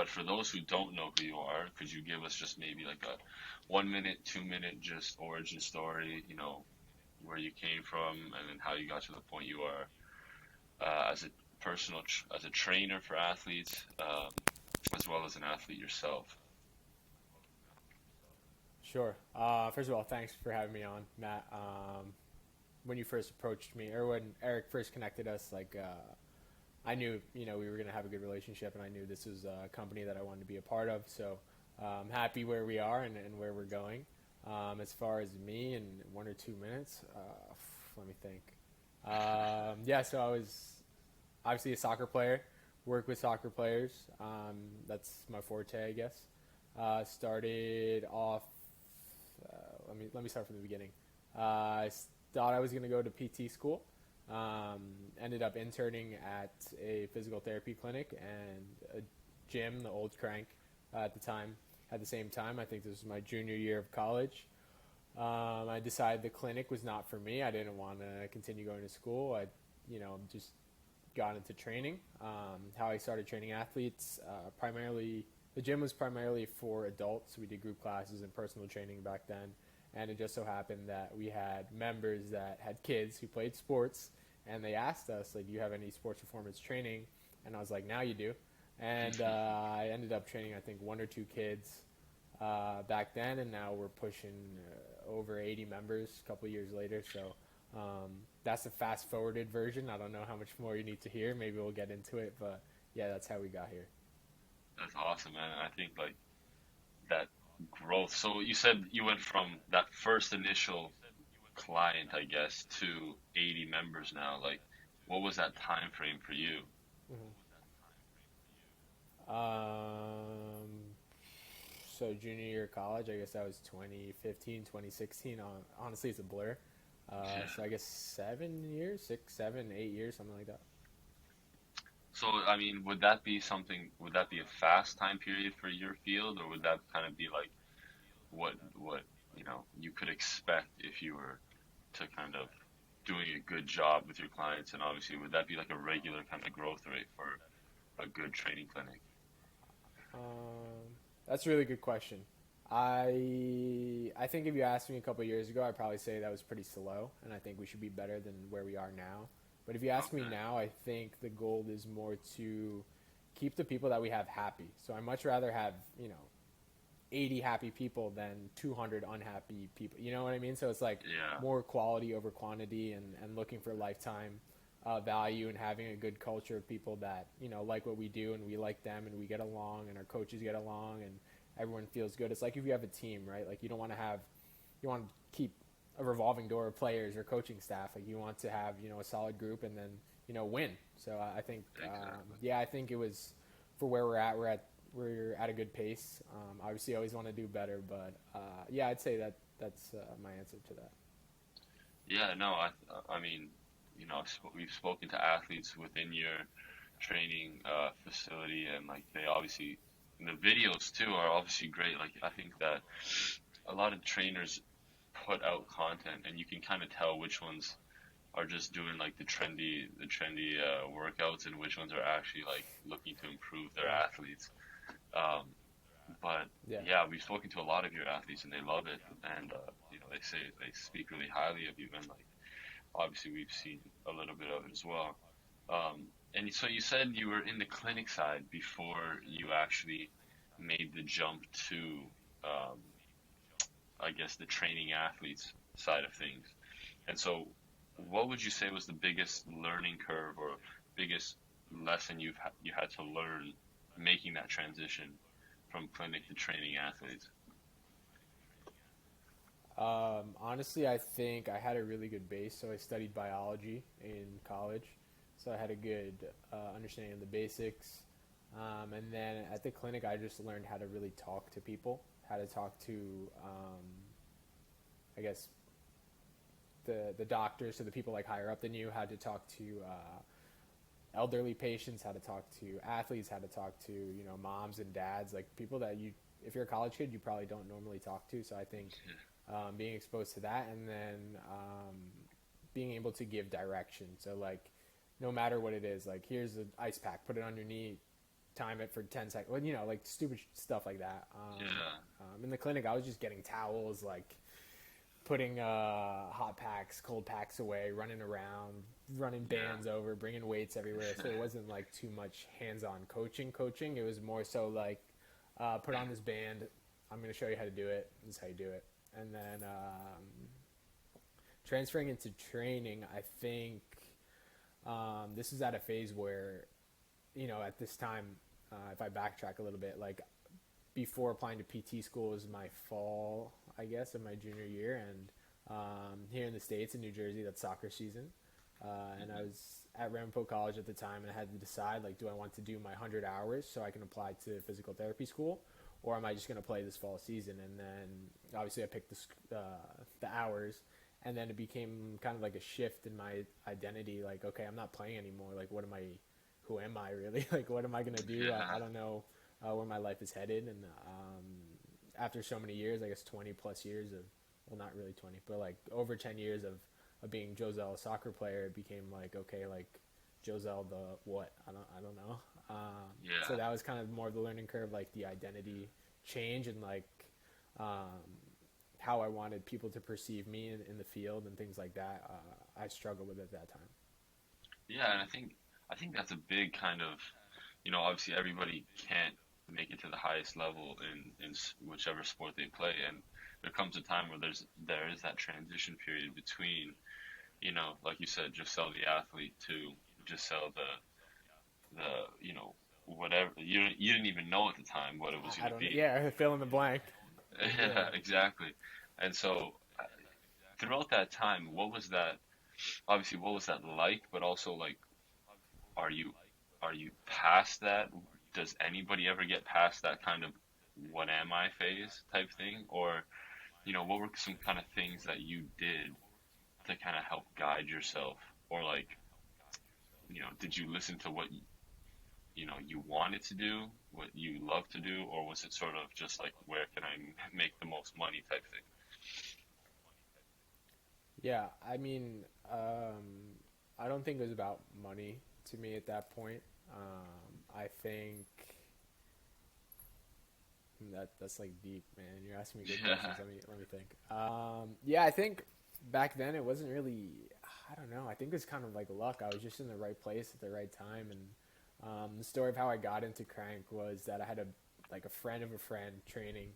But for those who don't know who you are, could you give us just maybe like a 1 minute, 2 minute just origin story, where you came from and then how you got to the point you are as a as a trainer for athletes, as well as an athlete yourself? Sure. First of all, thanks for having me on, Matt. When you first approached me, or when Eric first connected us, I knew we were gonna have a good relationship, and I knew this was a company that I wanted to be a part of. So I'm happy where we are and where we're going. As far as me, in 1 or 2 minutes, let me think. Yeah, so I was obviously a soccer player. Work with soccer players. That's my forte, I guess. Started off. Let me start from the beginning. I thought I was going to go to PT school. Ended up interning at a physical therapy clinic and a gym, the old Krank, at the time. At the same time, I think this was my junior year of college. I decided the clinic was not for me. I didn't want to continue going to school. Just got into training. How I started training athletes, primarily the gym was primarily for adults. We did group classes and personal training back then, and it just so happened that we had members that had kids who played sports, and they asked us, like, "Do you have any sports performance training?" And I was like, "Now you do." And I ended up training, I think, 1 or 2 kids back then, and now we're pushing over 80 members a couple years later. So that's the fast forwarded version. I don't know how much more you need to hear. Maybe we'll get into it, but yeah, that's how we got here. That's awesome, man. I think like that growth. So you said you went from that first initial client, I guess, to 80 members now. Like, what was that time frame for you? Hmm. Um, so junior year of college, I guess that was 2015, 2016. Honestly, it's a blur. Yeah. So I guess 7 years, 6, 7, 8 years, something like that. So, I mean, would that be a fast time period for your field, or would that kind of be like what you could expect if you were to kind of doing a good job with your clients? And obviously, would that be like a regular kind of growth rate for a good training clinic? That's a really good question. I think if you asked me a couple years ago, I'd probably say that was pretty slow, and I think we should be better than where we are now. But if you ask me Okay. now, I think the goal is more to keep the people that we have happy. So I much rather have 80 happy people than 200 unhappy people. You know what I mean? So it's like Yeah. more quality over quantity, and looking for lifetime value, and having a good culture of people that like what we do, and we like them, and we get along, and our coaches get along, and everyone feels good. It's like if you have a team, right? Like you want to keep a revolving door of players or coaching staff. Like you want to have a solid group, and then win. So I think Exactly. yeah, I think it was for where we're at. We're at a good pace. Obviously, I always want to do better, but yeah, I'd say that's my answer to that. Yeah. No. I mean, we've spoken to athletes within your training facility, and like they obviously, and the videos too are obviously great. Like I think that a lot of trainers put out content, and you can kind of tell which ones are just doing like the trendy workouts, and which ones are actually like looking to improve their Yeah, athletes. Um, but yeah. yeah, we've spoken to a lot of your athletes, and they love it, and they say they speak really highly of you, and like obviously we've seen a little bit of it as well. And so you said you were in the clinic side before you actually made the jump to, um, I guess, the training athletes side of things. And so, what would you say was the biggest learning curve or biggest lesson you had to learn making that transition from clinic to training athletes? Honestly, I think I had a really good base. So I studied biology in college, so I had a good understanding of the basics. And then at the clinic, I just learned how to really talk to people, how to talk to, I guess, the doctors, so the people like higher up than you, how to talk to elderly patients, how to talk to athletes, how to talk to moms and dads, like people that if you're a college kid, you probably don't normally talk to. So I think being exposed to that, and then being able to give direction. So like no matter what it is, like here's an ice pack, put it on your knee, time it for 10 seconds. Well, like stupid stuff like that. Yeah. In the clinic, I was just getting towels, like putting hot packs, cold packs away, running around, running Yeah. bands over, bringing weights everywhere. So it wasn't like too much hands-on coaching. Coaching. It was more so like, put on this band. I'm going to show you how to do it. This is how you do it. And then transferring into training, I think this is at a phase where, at this time, if I backtrack a little bit, like before applying to PT school was my fall, I guess, of my junior year, and here in the States, in New Jersey, that's soccer season. And I Hmm. was at Ramapo College at the time, and I had to decide, like, do I want to do my 100 hours so I can apply to physical therapy school, or am I just going to play this fall season? And then obviously I picked the hours, and then it became kind of like a shift in my identity. Like, okay, I'm not playing anymore. Like, what am I? Who am I really? Like, what am I going to do? Yeah. I don't know where my life is headed. And after so many years, I guess 20 plus years of, well, not really 20, but like over 10 years of being Josel, a soccer player, it became like, okay, like Josel the what? I don't know. So Yeah. that was kind of more of the learning curve, like the identity change and like um, how I wanted people to perceive me in the field and things like that. I struggled with at that time. Yeah, and I think that's a big kind of, obviously everybody can't make it to the highest level in whichever sport they play, and there comes a time where there is that transition period between, like you said, just sell the athlete to just sell the whatever you didn't even know at the time what it was going I to don't. be. Yeah, fill in the blank. Yeah. Yeah, exactly. And so throughout that time, what was that? Obviously, what was that like? But also, like, are you are you past that? Does anybody ever get past that kind of what am I phase type thing? Or, what were some kind of things that you did to kind of help guide yourself? Or like, did you listen to what you wanted to do, what you love to do, or was it sort of just like where can I make the most money type thing? Yeah, I mean, I don't think it was about money to me at that point. I think that's like deep, man. You're asking me good questions. Yeah. Let me think. Yeah, I think back then it wasn't really. I don't know. I think it was kind of like luck. I was just in the right place at the right time, and the story of how I got into Crank was that I had a friend of a friend training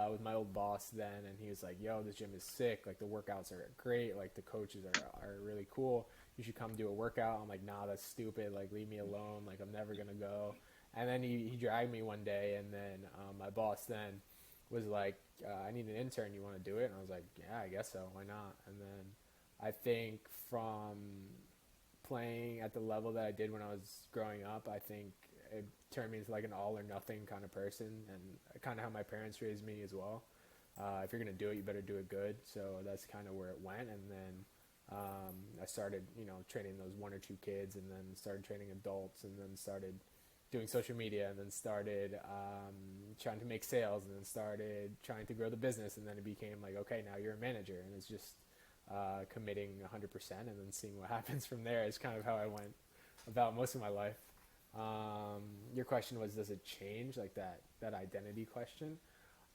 with my old boss then, and he was like, "Yo, this gym is sick. Like the workouts are great. Like the coaches are really cool. You should come do a workout." I'm like, "Nah, that's stupid. Like leave me alone. Like I'm never gonna go." And then he dragged me one day, and then my boss then was like, "I need an intern. You want to do it?" And I was like, "Yeah, I guess so. Why not?" And then I think from playing at the level that I did when I was growing up, I think it turned me into like an all or nothing kind of person, and kind of how my parents raised me as well. If you're gonna do it, you better do it good. So that's kind of where it went, and then I started, training those one or two kids, and then started training adults, and then started doing social media, and then started trying to make sales, and then started trying to grow the business, and then it became like, okay, now you're a manager, and it's just committing 100% and then seeing what happens from there is kind of how I went about most of my life. Your question was, does it change like that identity question?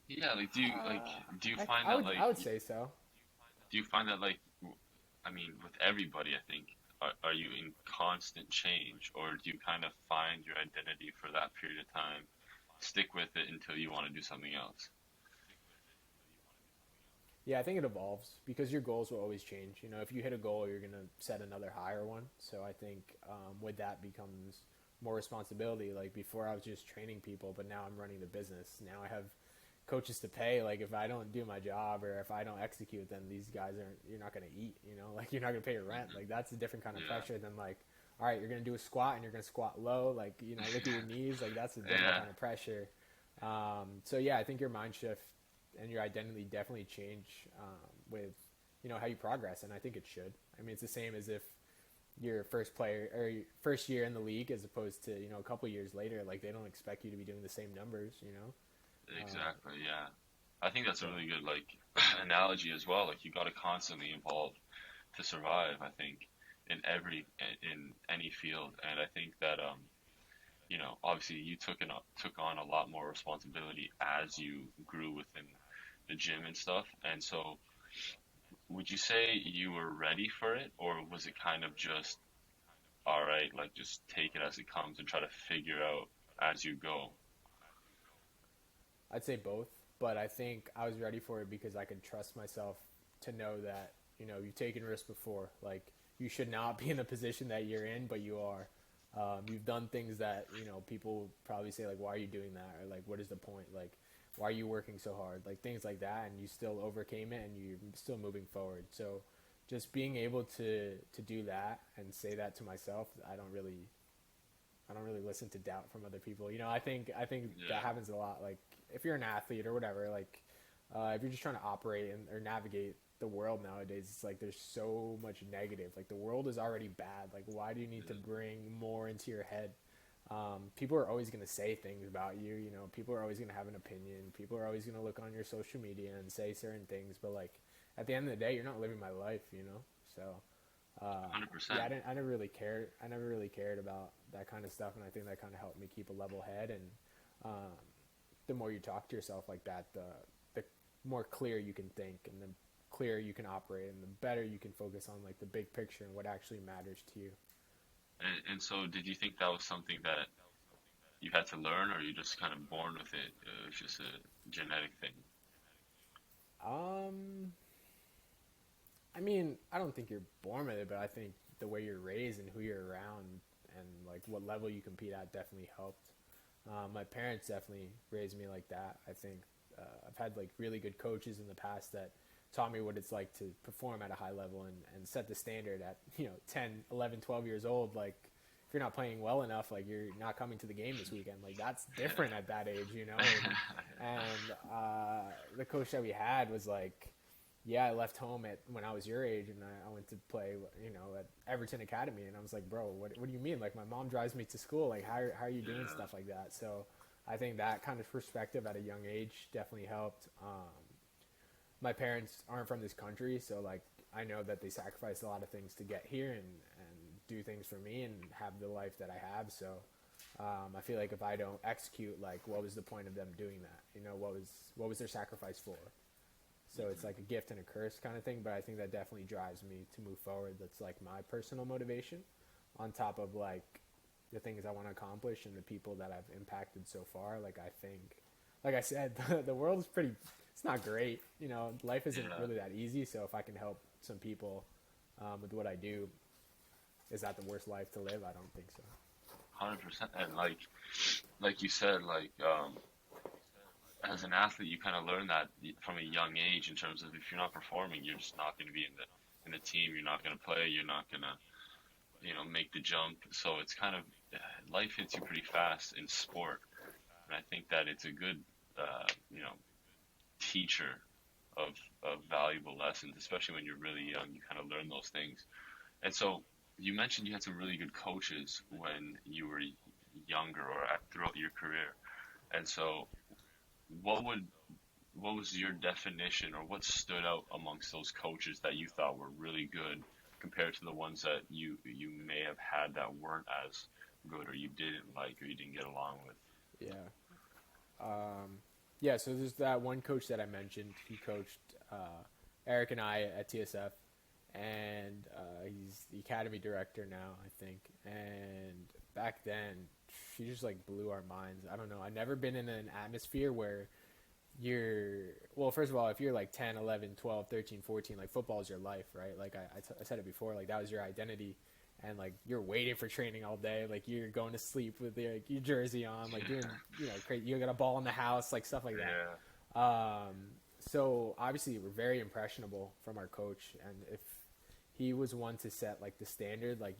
Yeah, like do you I, find I that would like I would say so. I mean, with everybody, I think, are you in constant change, or do you kind of find your identity for that period of time, stick with it until you want to do something else? Yeah, I think it evolves because your goals will always change. If you hit a goal, you're gonna set another higher one. So I think with that becomes more responsibility. Like before, I was just training people, but now I'm running the business. Now I have coaches to pay. Like if I don't do my job or if I don't execute, then these guys aren't. You're not gonna eat. Like you're not gonna pay your rent. Hmm. Like that's a different kind of Yeah, pressure than like, all right, you're gonna do a squat and you're gonna squat low. Like look at your knees. Like that's a different yeah, kind of pressure. So yeah, I think your mind shift and your identity definitely change with how you progress, and I think it should. I mean, it's the same as if your first player or your first year in the league as opposed to a couple years later. Like they don't expect you to be doing the same numbers. Uh, exactly. Yeah, I think that's a so really good like analogy as well. Like you got to constantly evolve to survive. I think in any field, and I think that obviously you took on a lot more responsibility as you grew within the gym and stuff. And so, would you say you were ready for it, or was it kind of just all right, like just take it as it comes and try to figure out as you go? I'd say both, but I think I was ready for it because I could trust myself to know that you've taken risks before. Like you should not be in the position that you're in, but you are. You've done things that people probably say like, "Why are you doing that?" Or like, "What is the point?" Like, "Why are you working so hard?" Like things like that, and you still overcame it, and you're still moving forward. So, just being able to do that and say that to myself, I don't really listen to doubt from other people. I think that Yeah, happens a lot. Like if you're an athlete or whatever, like if you're just trying to operate or navigate the world nowadays, it's like there's so much negative. Like the world is already bad. Like why do you need to yeah, bring more into your head? People are always going to say things about you. People are always going to have an opinion. People are always going to look on your social media and say certain things. But like at the end of the day, you're not living my life. So yeah, 100%. I never really cared. I never really cared about that kind of stuff, and I think that kind of helped me keep a level head. And um, the more you talk to yourself like that, the more clear you can think, and the clearer you can operate, and the better you can focus on like the big picture and what actually matters to you. And so, did you think that was something that you had to learn, or you just kind of born with it? It was just a genetic thing. Um, I mean, I don't think you're born with it, but I think the way you're raised and who you're around and like what level you compete at definitely helped. My parents definitely raised me like that. I think I've had like really good coaches in the past that taught me what it's like to perform at a high level and set the standard at 10, 11, 12 years old. Like if you're not playing well enough, like you're not coming to the game this weekend. Like that's different at that age. And the coach that we had was like, yeah, I left home when I was your age, and I went to play, at Everton Academy, and I was like, bro, what do you mean? Like, my mom drives me to school. Like, how are you doing Yeah, stuff like that? So, I think that kind of perspective at a young age definitely helped. My parents aren't from this country, so like, I know that they sacrificed a lot of things to get here and do things for me and have the life that I have. So, I feel like if I don't execute, like, what was the point of them doing that? What was their sacrifice for? So it's like a gift and a curse kind of thing, but I think that definitely drives me to move forward. That's like my personal motivation on top of like the things I want to accomplish and the people that I've impacted so far. Like I think, like I said, the world is it's not great. Life isn't yeah, really that easy. So if I can help some people with what I do, is that the worst life to live? I don't think so. 100%. And like you said, as an athlete, you kind of learn that from a young age in terms of if you're not performing, you're just not going to be in the team. You're not going to play. You're not going to make the jump. So it's kind of life hits you pretty fast in sport, and I think that it's a good uh, you know teacher of valuable lessons, especially when you're really young. You kind of learn those things. And so you mentioned you had some really good coaches when you were younger or throughout your career. And so what would what was your definition or what stood out amongst those coaches that you thought were really good compared to the ones that you may have had that weren't as good or you didn't like or you didn't get along with? Yeah. Yeah. So there's that one coach that I mentioned. He coached Eric and I at TSF, and he's the academy director now, I think. And back then, she just like blew our minds. I don't know. I've never been in an atmosphere where you're well, first of all, if you're like 10, 11, 12, 13, 14, like football is your life, right? Like I said it before, like that was your identity, and like you're waiting for training all day, like you're going to sleep with your jersey on, like doing crazy, you got a ball in the house, like stuff like Yeah. that. So obviously we're very impressionable from our coach, and if he was one to set like the standard, like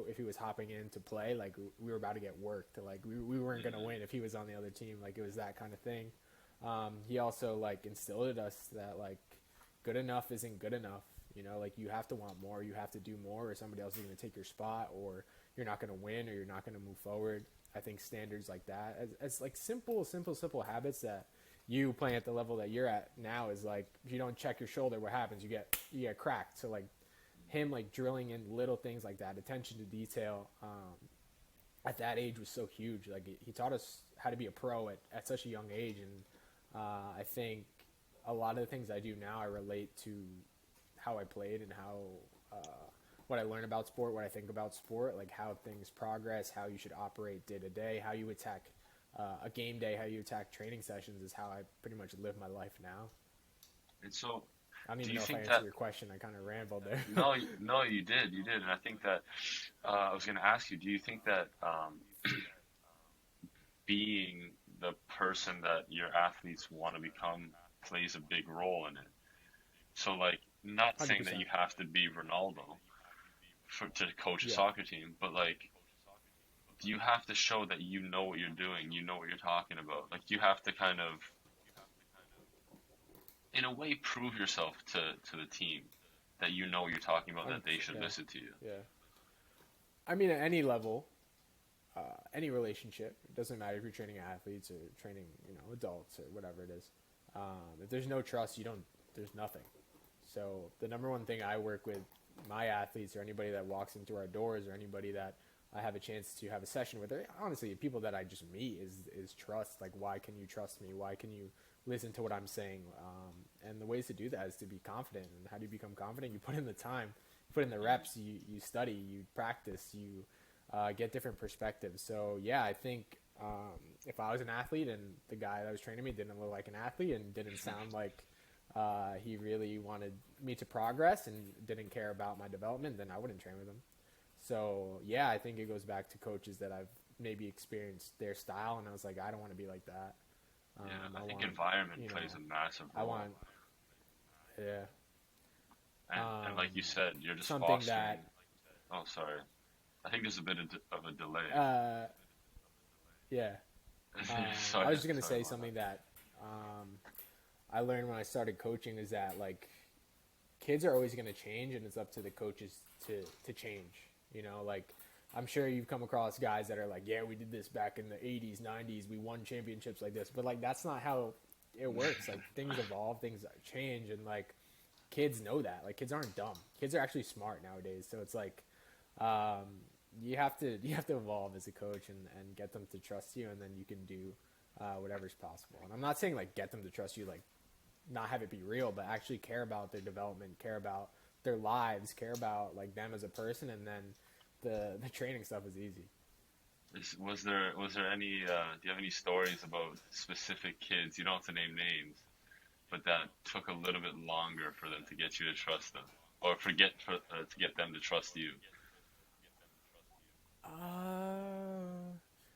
if he was hopping in to play, like we were about to get worked, like we weren't gonna Hmm. win if he was on the other team, like it was that kind of thing. He also like instilled in us that like good enough isn't good enough. Like you have to want more, you have to do more, or somebody else is going to take your spot, or you're not going to win, or you're not going to move forward. I think standards like that, as like simple habits that you playing at the level that you're at now is like if you don't check your shoulder, what happens? You get cracked. So like him like drilling in little things like that, attention to detail, at that age was so huge. Like he taught us how to be a pro at such a young age, and I think a lot of the things I do now I relate to how I played and how what I learn about sport, what I think about sport, like how things progress, how you should operate day to day, how you attack a game day, how you attack training sessions is how I pretty much live my life now. And so, I don't do even you know if I think answered that? your question. I kind of rambled there. No, no, you did, and I think that I was going to ask you. Do you think that being the person that your athletes want to become plays a big role in it? So, like, not Hundred saying that percent. you have to be Ronaldo to coach a Yeah. soccer team, but like, you have to show that you know what you're doing, you know what you're talking about. Like, you have to kind of, in a way, prove yourself to the team that you know what you're talking about, that Hundred they percent. should Yeah. listen to you. Yeah. I mean, at any level, any relationship. It doesn't matter if you're training athletes or training, adults or whatever it is. If there's no trust, you don't. There's nothing. So the number one thing I work with my athletes or anybody that walks into our doors or anybody that I have a chance to have a session with, or honestly, people that I just meet is trust. Like, why can you trust me? Why can you listen to what I'm saying? And the ways to do that is to be confident. And how do you become confident? You put in the time, you put in the reps, you study, you practice, you get different perspectives. So yeah, I think if I was an athlete and the guy that was training me didn't look like an athlete and didn't sound like he really wanted me to progress and didn't care about my development, then I wouldn't train with him. So yeah, I think it goes back to coaches that I've maybe experienced their style, and I was like, I don't want to be like that. Yeah, I I think want, environment plays a massive I role. want, yeah, And like you said, you're just something fostering. that, Oh, sorry. I think there's a bit of a delay. uh, yeah. Sorry, I was just gonna sorry say about that. something that um, I learned when I started coaching is that like kids are always going to change, and it's up to the coaches to change. Like I'm sure you've come across guys that are like, yeah, we did this back in the '80s, '90s, we won championships like this, but like that's not how it works. Like things evolve, things change, and like kids know that. Like kids aren't dumb. Kids are actually smart nowadays. So it's like um, you have to evolve as a coach and get them to trust you, and then you can do whatever's possible. And I'm not saying like get them to trust you like not have it be real, but actually care about their development, care about their lives, care about like them as a person, and then the training stuff is easy. Was there any do you have any stories about specific kids? You don't have to name names, but that took a little bit longer for them to get you to trust them, or to get them to trust you.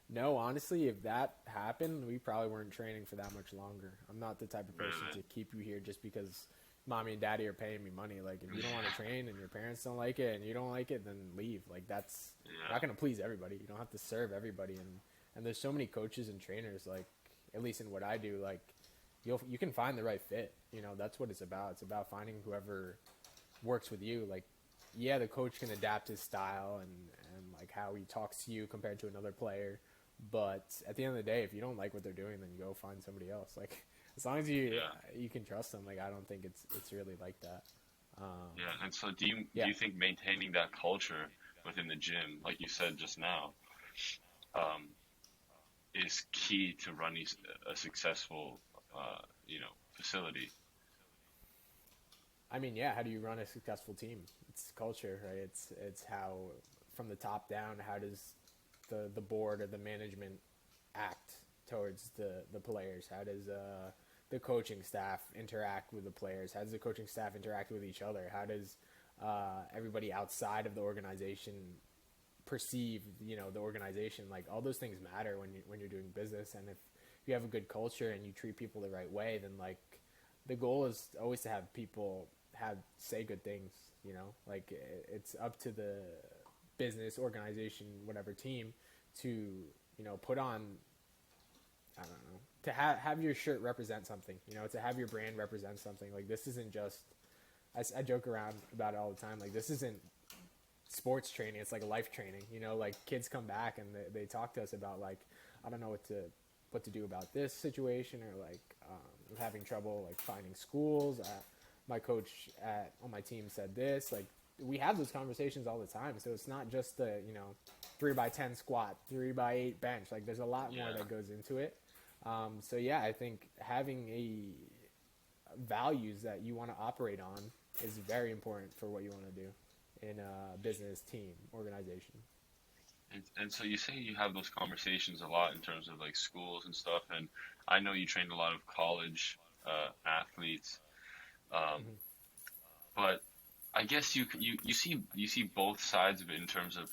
No, honestly, if that happened, we probably weren't training for that much longer. I'm not the type of person Really? to keep you here just because mommy and daddy are paying me money. Like, if you don't want to train and your parents don't like it and you don't like it, then leave. Like, that's you're not Yeah. gonna please everybody. You don't have to serve everybody. And there's so many coaches and trainers. Like, at least in what I do, like you can find the right fit. That's what it's about. It's about finding whoever works with you. Like, yeah, the coach can adapt his style and like how he talks to you compared to another player. But at the end of the day, if you don't like what they're doing, then you go find somebody else. Like as long as Yeah. you can trust them, like I don't think it's really like that. Yeah. And so do Yeah, you think maintaining that culture within the gym, like you said just now, um, is key to running a successful, facility? I mean, yeah. How do you run a successful team? It's culture, right? It's how from the top down. How does the board or the management act towards the players? How does the coaching staff interact with the players? How does the coaching staff interact with each other? How does everybody outside of the organization perceive the organization? Like all those things matter when you're doing business. And if you have a good culture and you treat people the right way, then like the goal is always to have people have say good things. Like it's up to the business organization, whatever team, to put on, I don't know, to have your shirt represent something, to have your brand represent something. Like this isn't just, I joke around about it all the time, like this isn't sports training, it's like life training. Like kids come back and they talk to us about like, I don't know what to do about this situation, or like I'm having trouble like finding schools. My coach on my team said this. Like we have those conversations all the time, so it's not just the 3x10 squat, 3x8 bench. Like there's a lot more Yeah. that goes into it. So yeah, I think having a values that you want to operate on is very important for what you want to do in a business, team, organization. And so you say you have those conversations a lot in terms of like schools and stuff, and I know you trained a lot of college athletes, um, Mm-hmm. but I guess you see both sides of it in terms of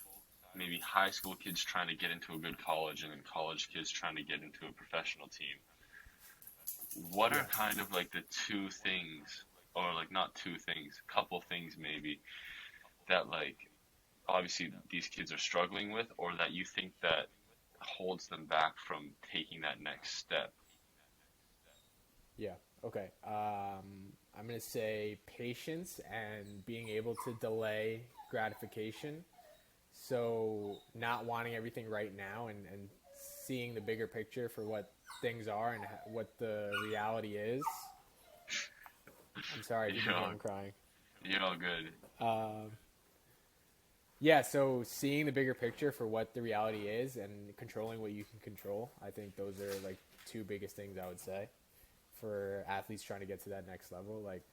maybe high school kids trying to get into a good college and then college kids trying to get into a professional team. What are Yes. kind of like the two things, or like not two things, couple things maybe that like obviously these kids are struggling with, or that you think that holds them back from taking that next step? Yeah. Okay. I'm going to say patience and being able to delay gratification. So, not wanting everything right now and seeing the bigger picture for what things are and what the reality is. I'm sorry if you can You're hear all, I'm crying. you're all good. Um, yeah, so seeing the bigger picture for what the reality is and controlling what you can control, I think those are like two biggest things I would say for athletes trying to get to that next level. Like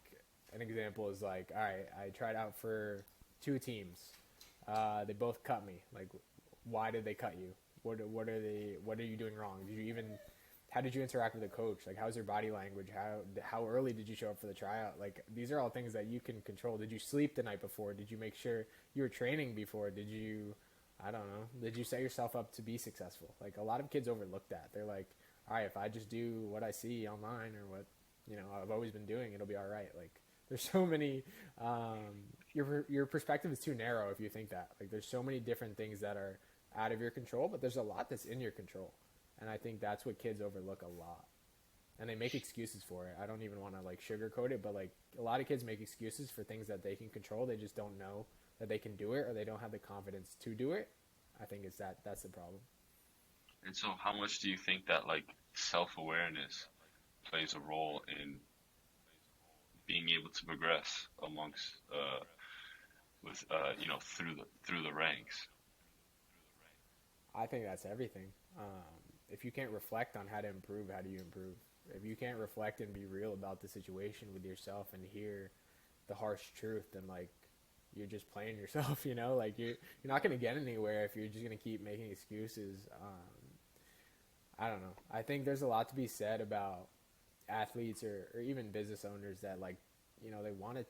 an example is like, all right, I tried out for two teams. They both cut me. Like, why did they cut you? What are they? What are you doing wrong? Did you even? How did you interact with the coach? Like, how's your body language? How early did you show up for the tryout? Like, these are all things that you can control. Did you sleep the night before? Did you make sure you were training before? Did you? I don't know. Did you set yourself up to be successful? Like, a lot of kids overlook that. They're like, all right, if I just do what I see online or what I've always been doing, it'll be all right. Like there's so many. Your perspective is too narrow if you think that. Like there's so many different things that are out of your control, but there's a lot that's in your control, and I think that's what kids overlook a lot. And they make excuses for it. I don't even want to like sugarcoat it, but like a lot of kids make excuses for things that they can control. They just don't know that they can do it, or they don't have the confidence to do it. I think it's that's the problem. And so, how much do you think that like self-awareness plays a role in being able to progress amongst with through the ranks? I think that's everything. If you can't reflect on how to improve, how do you improve? If you can't reflect and be real about the situation with yourself and hear the harsh truth, then like you're just playing yourself. Like you're not gonna get anywhere if you're just gonna keep making excuses. I don't know. I think there's a lot to be said about athletes or even business owners that like they want to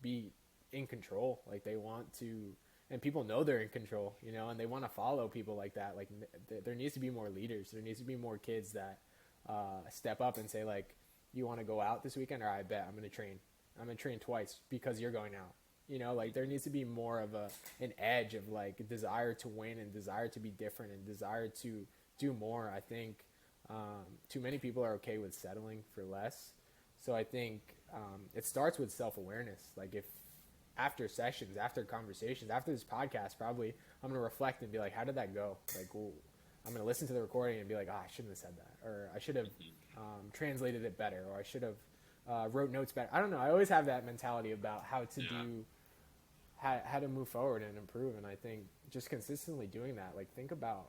be in control. Like they want to, and people know they're in control, and they want to follow people like that. Like there needs to be more leaders. There needs to be more kids that step up and say like, you want to go out this weekend, or I bet I'm going to train. I'm going to train twice because you're going out. Like there needs to be more of an edge of like desire to win and desire to be different and desire to do more. I think too many people are okay with settling for less. So I think it starts with self awareness. Like if after sessions, after conversations, after this podcast, probably I'm gonna reflect and be like, how did that go? Like, well, I'm gonna listen to the recording and be like, I shouldn't have said that, or I should have translated it better, or I should have wrote notes better. I don't know. I always have that mentality about how to Yeah, do, how to move forward and improve. And I think just consistently doing that. Like, think about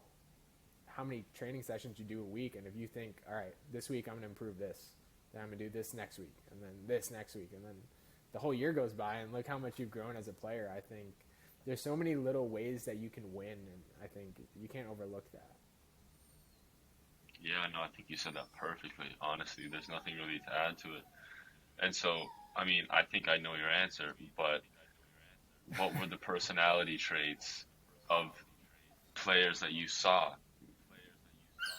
how many training sessions you do a week, and if you think, all right, this week I'm gonna improve this, then I'm gonna do this next week, and then this next week, and then the whole year goes by, and look how much you've grown as a player. I think there's so many little ways that you can win, and I think you can't overlook that. yeah, no, I think you said that perfectly. Honestly, there's nothing really to add to it. And so, I mean, I think I know your answer, but what were the personality traits of players that you saw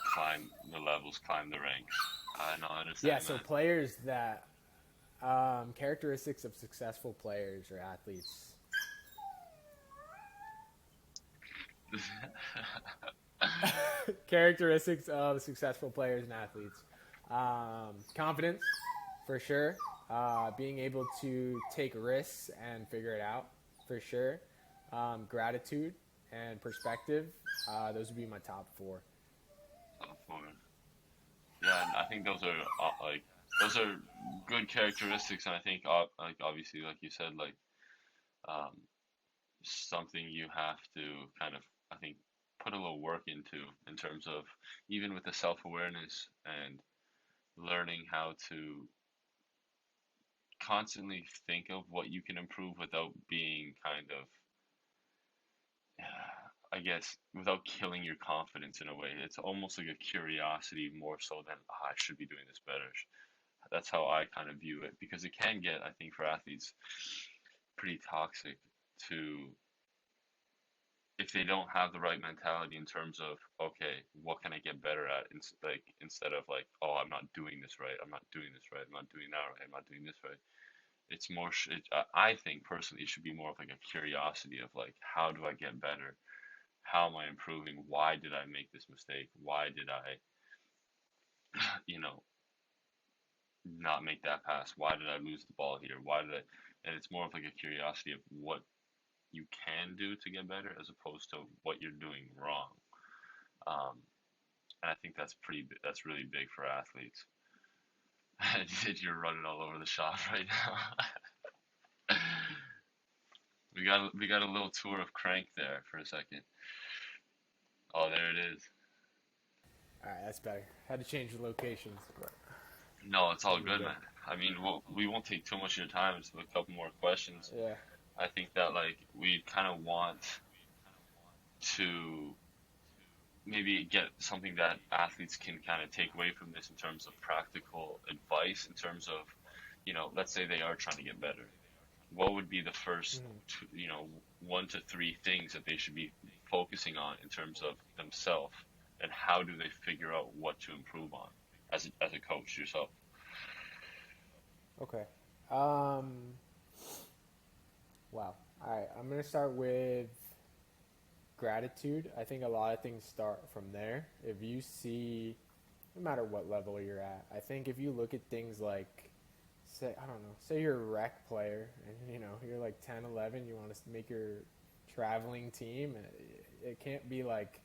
climb the levels, climb the ranks? I know, I Yeah, understand so players that characteristics of successful players or athletes. that. Characteristics of successful players and athletes. Confidence, for sure. Being able to take risks and figure it out, for sure. Gratitude and perspective. Those would be my top four. For Yeah, and I think those are like those are good characteristics, and I think like obviously, like you said, like um, something you have to kind of I think put a little work into in terms of even with the self awareness and learning how to constantly think of what you can improve without being kind of, I guess, without killing your confidence in a way. It's almost like a curiosity more so than, I should be doing this better. That's how I kind of view it because it can get, I think, for athletes pretty toxic to if they don't have the right mentality in terms of okay, what can I get better at? Like instead of like, oh, I'm not doing this right, I'm not doing this right, I'm not doing that right, I'm not doing this right. It's more. I think personally, it should be more of like a curiosity of like, how do I get better? How am I improving? Why did I make this mistake? Why did I, you know, not make that pass? Why did I lose the ball here? Why did I? And it's more of like a curiosity of what you can do to get better as opposed to what you're doing wrong. Um, and I think that's really big for athletes. You're running all over the shop right now. We got a little tour of Crank there for a second. Oh, there it is. All right, that's better. Had to change the locations, but No, it's I all think we're good, good. man. I mean, we won't take too much of your time. Just a couple more questions. Yeah. I think that like we kind of want to maybe get something that athletes can kind of take away from this in terms of practical advice, in terms of, let's say they are trying to get better. What would be the first, Mm-hmm. 1 to 3 things that they should be focusing on in terms of themselves, and how do they figure out what to improve on as a coach yourself? Okay. Wow. All right. I'm gonna start with gratitude. I think a lot of things start from there. If you see, no matter what level you're at, I think if you look at things like, say, I don't know, say you're a rec player and you're like 10, 11, you want to make your traveling team. It can't be like,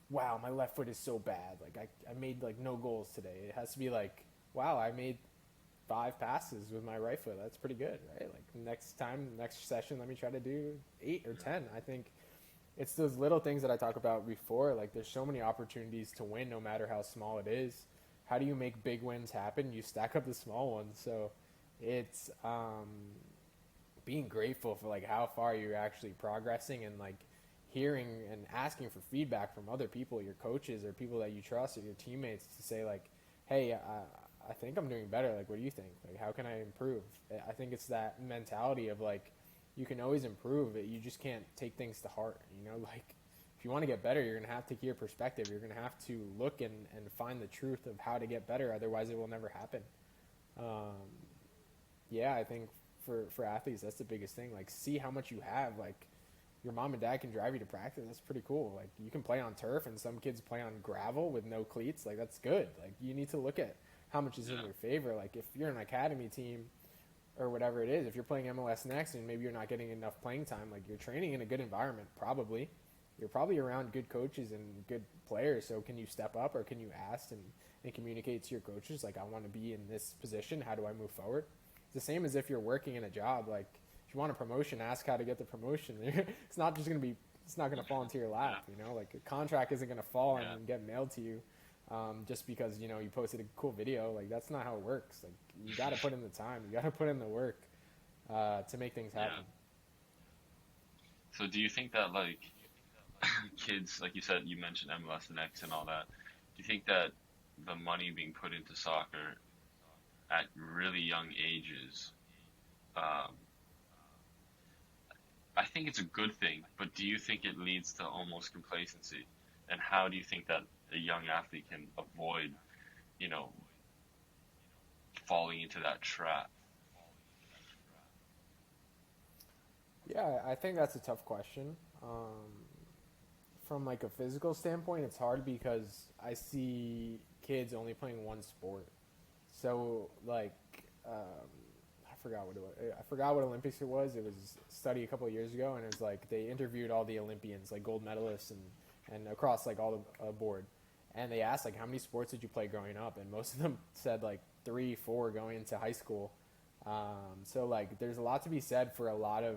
wow, my left foot is so bad. Like I made like no goals today. It has to be like, wow, I made 5 passes with my right foot. That's pretty good, right? Like next time, next session, let me try to do 8 or 10. I think it's those little things that I talked about before. Like there's so many opportunities to win, no matter how small it is. How do you make big wins happen? You stack up the small ones. So it's being grateful for like how far you're actually progressing and like hearing and asking for feedback from other people, your coaches or people that you trust or your teammates to say like, hey, I think I'm doing better. Like, what do you think? Like, how can I improve? I think it's that mentality of like, you can always improve it. You just can't take things to heart. Like if you want to get better, you're going to have to hear perspective. You're going to have to look and find the truth of how to get better. Otherwise, it will never happen. Um, yeah, I think for athletes, that's the biggest thing. Like, see how much you have. Like, your mom and dad can drive you to practice. That's pretty cool. Like, you can play on turf, and some kids play on gravel with no cleats. Like, that's good. Like, you need to look at how much is in Yeah, your favor. Like, if you're an academy team or whatever it is, if you're playing MLS next and maybe you're not getting enough playing time, like, you're training in a good environment, probably. You're probably around good coaches and good players. So, can you step up or can you ask and communicate to your coaches, like, I want to be in this position. How do I move forward? It's the same as if you're working in a job. Like, if you want a promotion, ask how to get the promotion. It's not just gonna be. It's not gonna fall into your yeah, lap. Like a contract isn't gonna fall yeah, and get mailed to you, just because you posted a cool video. Like that's not how it works. Like you got to put in the time. You got to put in the work to make things yeah. happen. So do you think that like kids, like you said, you mentioned MLS and X and all that. Do you think that the money being put into soccer at really young ages, um, I think it's a good thing, but do you think it leads to almost complacency? And how do you think that a young athlete can avoid, you know, falling into that trap? Yeah, I think that's a tough question. From like a physical standpoint, it's hard because I see kids only playing one sport. So like, I forgot what it was. I forgot what Olympics it was. It was a study a couple of years ago, and it was like they interviewed all the Olympians, like gold medalists, and across like all the board, and they asked like how many sports did you play growing up, and most of them said like 3, 4 going into high school. So like there's a lot to be said for a lot of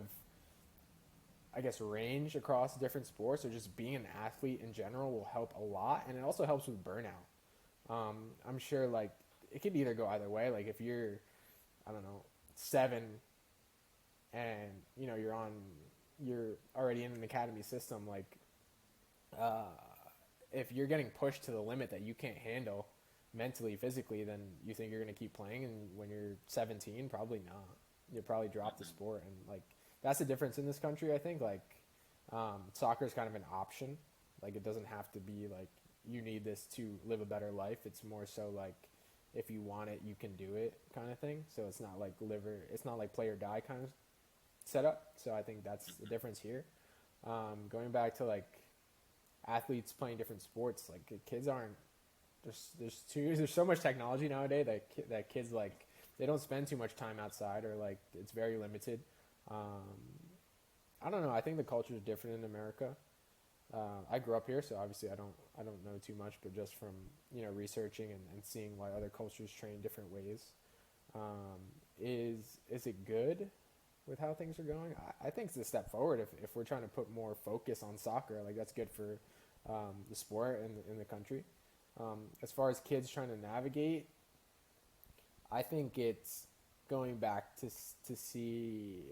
I guess, range across different sports or just being an athlete in general will help a lot, and it also helps with burnout. I'm sure like it could either go either way. Like if you're, I don't know, 7 and you're already in an academy system, like uh, if you're getting pushed to the limit that you can't handle mentally, physically, then you think you're going to keep playing. And when you're 17, probably not. You'll probably drop the sport. And like that's the difference in this country. I think like soccer is kind of an option. Like it doesn't have to be like you need this to live a better life. It's more so like if you want it, you can do it kind of thing. So it's not like it's not like play or die kind of setup. So I think that's the difference here. Going back to like athletes playing different sports, like kids aren't there's so much technology nowadays that kids like they don't spend too much time outside or like it's very limited. Um, I don't know. I think the culture is different in America. I grew up here, so obviously I don't know too much, but just from researching and seeing why other cultures train different ways, um, is it good with how things are going? I think it's a step forward if we're trying to put more focus on soccer. Like that's good for the sport in the country. As far as kids trying to navigate, I think it's going back to see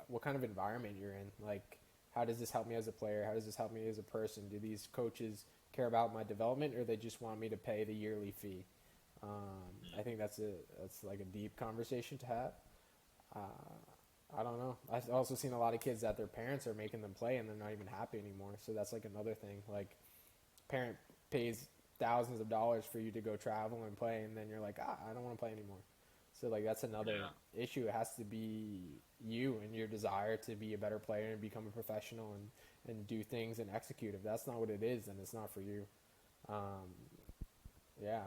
what kind of environment you're in. Like, how does this help me as a player? How does this help me as a person? Do these coaches care about my development, or they just want me to pay the yearly fee? I think that's like a deep conversation to have. I don't know. I've also seen a lot of kids that their parents are making them play and they're not even happy anymore. So that's like another thing. Like, parent pays thousands of dollars for you to go travel and play, and then you're like, I don't want to play anymore. So like that's another Yeah, issue. It has to be you and your desire to be a better player and become a professional and do things and execute. If that's not what it is, then it's not for you. Um, yeah,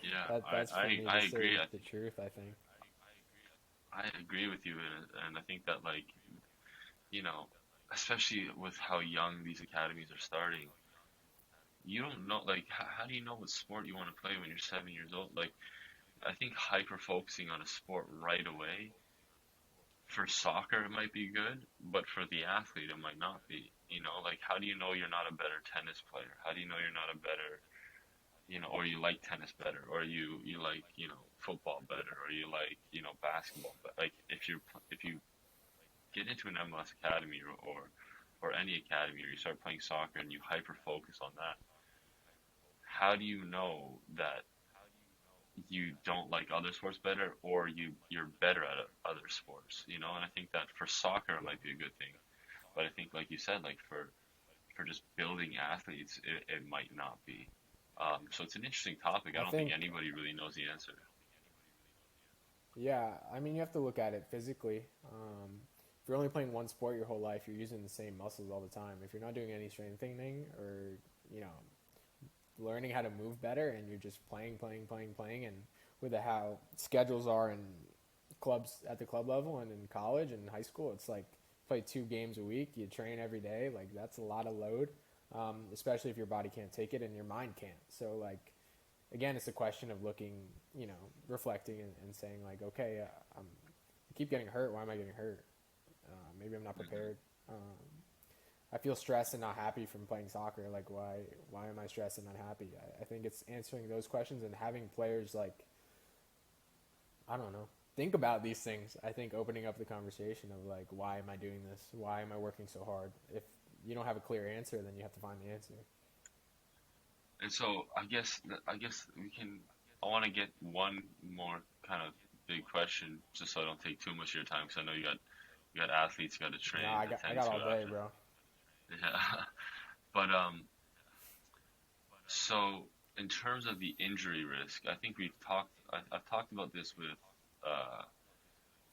yeah, that's for me I to say agree. the truth. I think. I agree with you, and I think that like you know, especially with how young these academies are starting, you don't know like how do you know what sport you want to play when you're 7 years old? Like I think hyper focusing on a sport right away for soccer it might be good, but for the athlete it might not be. You know, like how do you know you're not a better tennis player? How do you know you're not a better, or you like tennis better, or you like, football better, or you like, basketball better? Like if you get into an MLS academy or any academy, or you start playing soccer and you hyper focus on that, how do you know that you don't like other sports better, or you're better at other sports? And I think that for soccer it might be a good thing, but I think like you said, like for just building athletes, it might not be. So it's an interesting topic. I I don't think think anybody really knows the answer. yeah. I mean, you have to look at it physically. If you're only playing one sport your whole life, you're using the same muscles all the time. If you're not doing any strengthening or you know learning how to move better and you're just playing and with how schedules are in clubs at the club level and in college and high school, it's like play 2 games a week, you train every day, like that's a lot of load, especially if your body can't take it and your mind can't. So like again, it's a question of looking, reflecting and saying like, okay, I keep getting hurt, why am I getting hurt? Maybe I'm not Hmm. prepared. I feel stressed and not happy from playing soccer. Like, why am I stressed and not happy? I think it's answering those questions and having players like, I don't know, think about these things. I think opening up the conversation of like, why am I doing this? Why am I working so hard? If you don't have a clear answer, then you have to find the answer. And so I guess we can. I want to get one more kind of big question, just so I don't take too much of your time, because I know you got athletes you got to No, train, I attend got to all day, after. bro. Yeah, but so in terms of the injury risk, I think I've talked about this with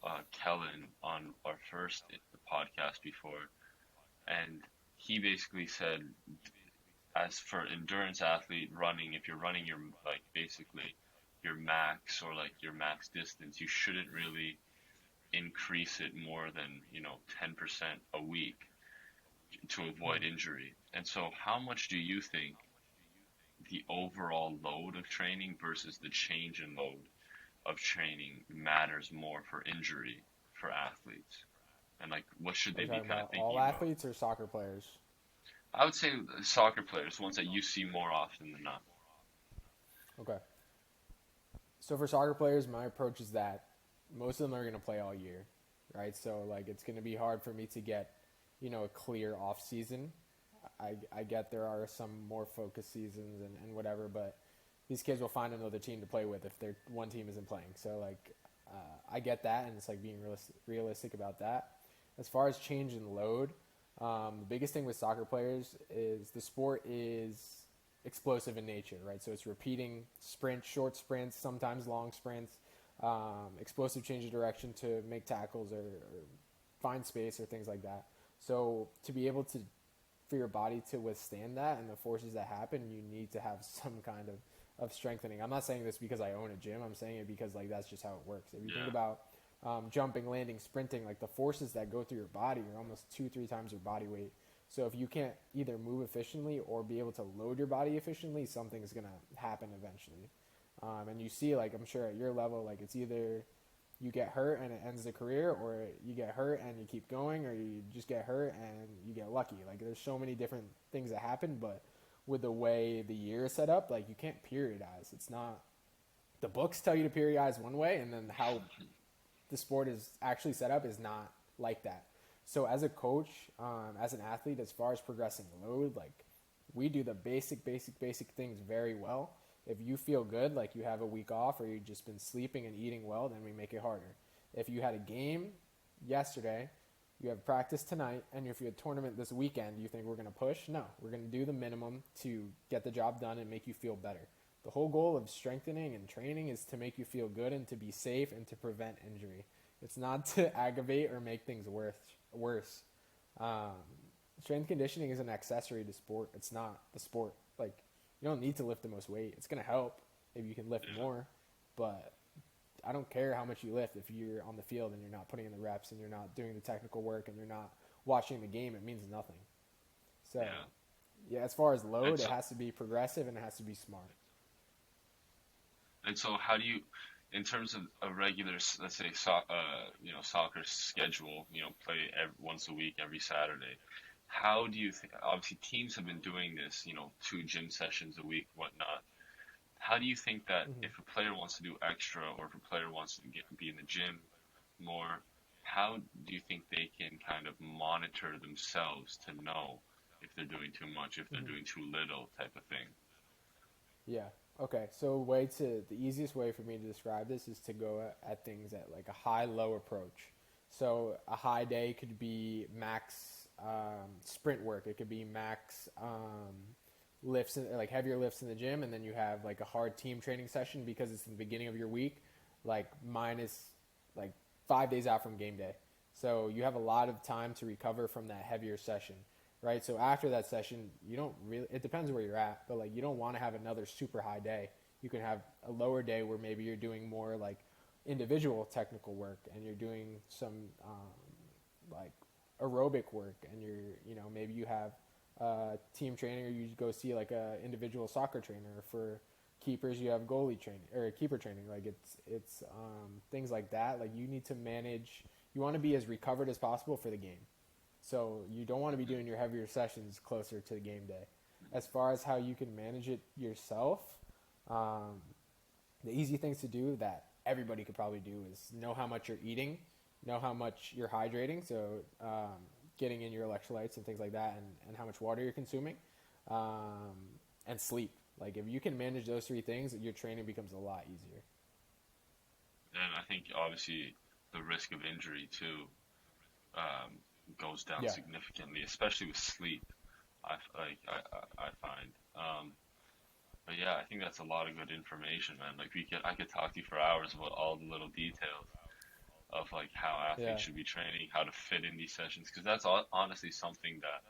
uh, Kellen on our first podcast before, and he basically said, as for endurance athlete running, if you're running your like basically your max or like your max distance, you shouldn't really increase it more than 10% a week to avoid Hmm. injury. And so, how much do you think the overall load of training versus the change in load of training matters more for injury for athletes? and like what should Are they you be talking kind of about all thinking about? athletes or soccer players? I would say soccer players, ones that you see more often than not. Okay. So for soccer players, my approach is that most of them are going to play all year, right? So like it's going to be hard for me to get, a clear off season. I get there are some more focused seasons and whatever, but these kids will find another team to play with if their one team isn't playing. So like I get that, and it's like being realistic about that. As far as change in load, the biggest thing with soccer players is the sport is explosive in nature, right? So it's repeating sprints, short sprints, sometimes long sprints, explosive change of direction to make tackles or find space or things like that. So to be able to for your body to withstand that and the forces that happen, you need to have some kind of strengthening. I'm not saying this because I own a gym. I'm saying it because like that's just how it works. If you think Yeah, about jumping, landing, sprinting, like the forces that go through your body are almost 2-3 times your body weight. So if you can't either move efficiently or be able to load your body efficiently, something's gonna happen eventually. And you see, like I'm sure at your level, like it's either you get hurt and it ends the career, or you get hurt and you keep going, or you just get hurt and you get lucky. Like there's so many different things that happen, but with the way the year is set up, like you can't periodize. It's not the books tell you to periodize one way, and then how the sport is actually set up is not like that. So as a coach, as an athlete, as far as progressing load, like we do the basic things very well. If you feel good, like you have a week off or you've just been sleeping and eating well, then we make it harder. If you had a game yesterday, you have practice tonight, and if you had a tournament this weekend, you think we're going to push? No, we're going to do the minimum to get the job done and make you feel better. The whole goal of strengthening and training is to make you feel good and to be safe and to prevent injury. It's not to aggravate or make things worse. Um, Strength conditioning is an accessory to sport. It's not the sport. Like you don't need to lift the most weight. It's gonna help if you can lift yeah, more, but I don't care how much you lift if you're on the field and you're not putting in the reps and you're not doing the technical work and you're not watching the game. It means nothing. So yeah. yeah, as far as And load, it so, has to be progressive and it has to be smart. how do you, in terms of a regular, let's say, soccer schedule, play once a week, every Saturday. How do you think? Obviously, teams have been doing this, 2 gym sessions a week, whatnot. How do you think that Mm-hmm. if a player wants to do extra, or if a player wants to be in the gym more, how do you think they can kind of monitor themselves to know if they're doing too much, if they're Mm-hmm. doing too little, type of thing? Yeah. Okay. So the easiest way for me to describe this is to go at things at like a high low approach. So a high day could be max sprint work. It could be max lifts, like heavier lifts in the gym, and then you have like a hard team training session because it's the beginning of your week. Like mine is like 5 days out from game day, so you have a lot of time to recover from that heavier session, right? So after that session, you don't really. It depends where you're at, but like you don't want to have another super high day. You can have a lower day where maybe you're doing more like individual technical work and you're doing some like aerobic work, and maybe you have team training, or you go see like a individual soccer trainer. For keepers, you have goalie training or keeper training. Like it's things like that. Like you need to manage. You want to be as recovered as possible for the game. So you don't want to be doing your heavier sessions closer to the game day. As far as how you can manage it yourself, um, the easy things to do that everybody could probably do is know how much you're eating, know how much you're hydrating, so getting in your electrolytes and things like that, and how much water you're consuming, um, and sleep. Like if you can manage those 3 things, your training becomes a lot easier. And I think obviously the risk of injury too um, goes down Yeah, significantly, especially with sleep. I find. But yeah, I think that's a lot of good information, man. Like I could talk to you for hours about all the little details of like how yeah, athletes should be training, how to fit in these sessions, because that's honestly something that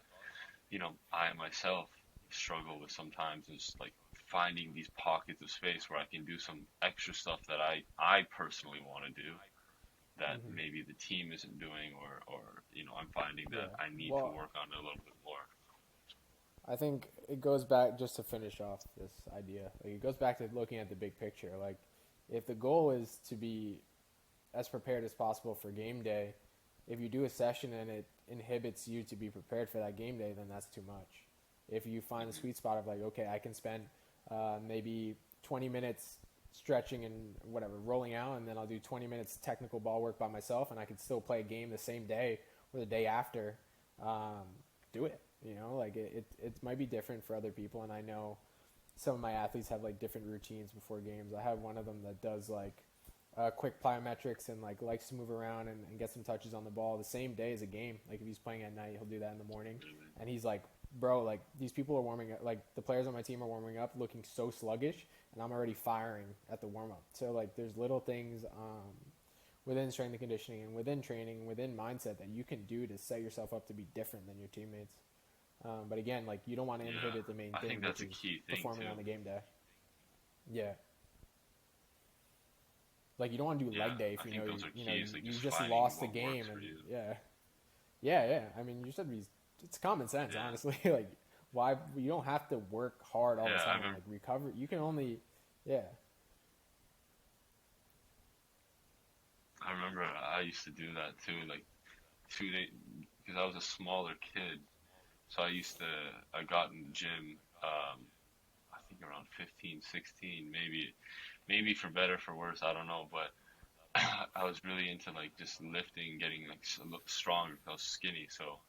I myself struggle with sometimes, is like finding these pockets of space where I can do some extra stuff that I personally want to do that hmm maybe the team isn't doing, or I'm finding that yeah. I need to Well, work on it a little bit more. I think it goes back just to finish off this idea. Like it goes back to looking at the big picture. Like if the goal is to be as prepared as possible for game day, If you do a session and it inhibits you to be prepared for that game day, then that's too much. If you find the Hmm. sweet spot of like, okay, I can spend maybe 20 minutes stretching and whatever, rolling out, and then I'll do 20 minutes technical ball work by myself, and I can still play a game the same day or the day after. Um, do it. You know, like it might be different for other people, and I know some of my athletes have like different routines before games. I have one of them that does like quick plyometrics and like likes to move around and get some touches on the ball the same day as a game. Like if he's playing at night, he'll do that in the morning. Really? And he's like, bro, like these people are warming up. Like the players on my team are warming up, looking so sluggish, and I'm already firing at the warm up. So like there's little things within strength and conditioning and within training and within mindset that you can do to set yourself up to be different than your teammates. But again, like you don't want to Yeah, inhibit the main I thing, think which that's a is key thing performing too. on the game day. Yeah, like you don't want to do Yeah, leg day I if think those are you know keys, like you just just finding lost the what works game for and you. yeah, yeah, yeah. I mean, you should be. It's common sense, Yeah, honestly. Like, why you don't have to work hard all the yeah. time. Like recover, you can only, yeah, I remember I used to do that too, like 2 days, because I was a smaller kid. So I got in the gym, I think around 15, 16, maybe for better, for worse, I don't know. But I was really into like just lifting, getting like stronger. I was skinny, so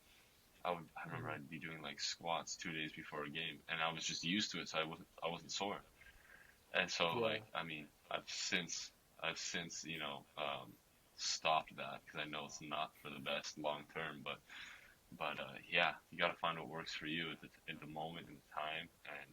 I remember mm-hmm. I'd be doing like squats 2 days before a game, and I was just used to it, so I wasn't sore. And so Yeah, like I mean I've since stopped that because I know it's not for the best long term, but yeah, you got to find what works for you at the moment and the time, and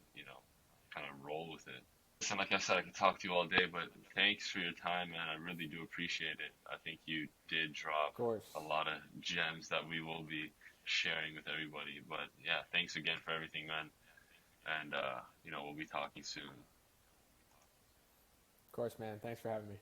kind of roll with it. And like I said, I could talk to you all day, but thanks for your time, man. I really do appreciate it. I think you did of drop course, a lot of gems that we will be sharing with everybody. But yeah, thanks again for everything, man. And we'll be talking soon. of course, man. Thanks for having me.